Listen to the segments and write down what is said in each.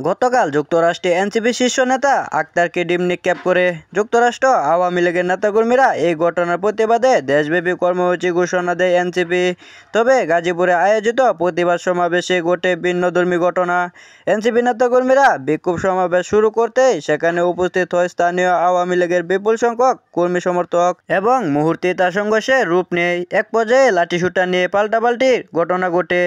গতকাল যুক্তরাষ্ট্রে এনসিপি শীর্ষ নেতা আক্তারকে ডিম নিক্ষেপ করে যুক্তরাষ্ট্র আওয়ামী লীগের নেতাকর্মীরা এই ঘটনার প্রতিবাদে দেশব্যাপী কর্মসূচি ঘোষণা দেয় এনসিপি। তবে গাজীপুরে আয়োজিত প্রতিবাদ সমাবেশে ঘটে ভিন্নধর্মী ঘটনা। এনসিপি নেতাকর্মীরা বিক্ষোভ সমাবেশ শুরু করতেই সেখানে উপস্থিত হয় স্থানীয় আওয়ামী লীগের বিপুল সংখ্যক কর্মী সমর্থক এবং মুহূর্তে তা সংঘর্ষের রূপ নেয়। এক পর্যায়ে লাঠিসোঁটা নিয়ে পাল্টাপাল্টির ঘটনা ঘটে।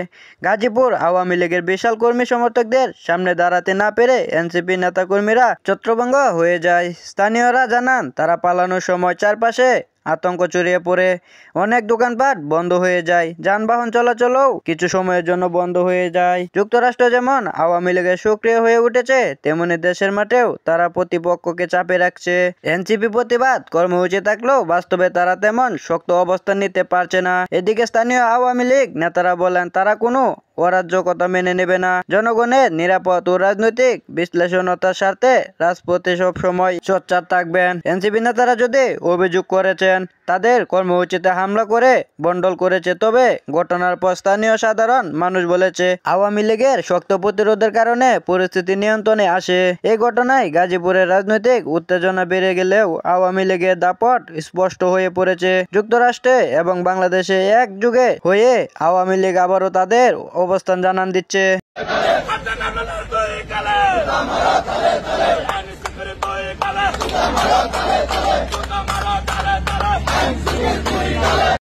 গাজীপুর আওয়ামী লীগের বিশাল কর্মী সমর্থকদের সামনে দাঁড়াতে না পেরে এনসিপি নেতাকর্মীরা ছত্রভঙ্গ হয়ে যায়। স্থানীয়রা জানান, তারা পালানোর সময় চারপাশে আতঙ্ক ছড়িয়ে পড়ে। অনেক দোকানপাট বন্ধ হয়ে যায়, যানবাহন চলাচলও কিছু সময়ের জন্য বন্ধ হয়ে যায়। যুক্তরাষ্ট্র যেমন আওয়ামী লীগের সক্রিয় হয়ে উঠেছে, তেমনি দেশের মাঠেও তারা প্রতিপক্ষকে চাপে রাখছে। এনসিপি প্রতিবাদ কর্মসূচি থাকলেও বাস্তবে তারা তেমন শক্ত অবস্থান নিতে পারছে না। এদিকে স্থানীয় আওয়ামী লীগ নেতারা বলেন, তারা কোনো অরাজকতা মেনে নেবে না। জনগণের নিরাপদ ও রাজনৈতিক বিশ্লেষণতার স্বার্থে রাজপথে সব সময় সোচ্চার থাকবেন। এনসিপি নেতারা যদি অভিযোগ করেছেন তাদের কর্মসূচিতে হামলা করে বন্ডল করেছে, তবে ঘটনার পর স্থানীয় সাধারণ মানুষ বলেছে আওয়ামী লীগের শক্ত প্রতিরোধের কারণে পরিস্থিতি নিয়ন্ত্রণে আসে। এই ঘটনায় গাজীপুরের রাজনৈতিক উত্তেজনা বেড়ে গেলেও আওয়ামী লীগের দাপট স্পষ্ট হয়ে পড়েছে। যুক্তরাষ্ট্রে এবং বাংলাদেশে একযোগে হয়ে আওয়ামী লীগ আবারও তাদের অবস্থান জানান দিচ্ছে।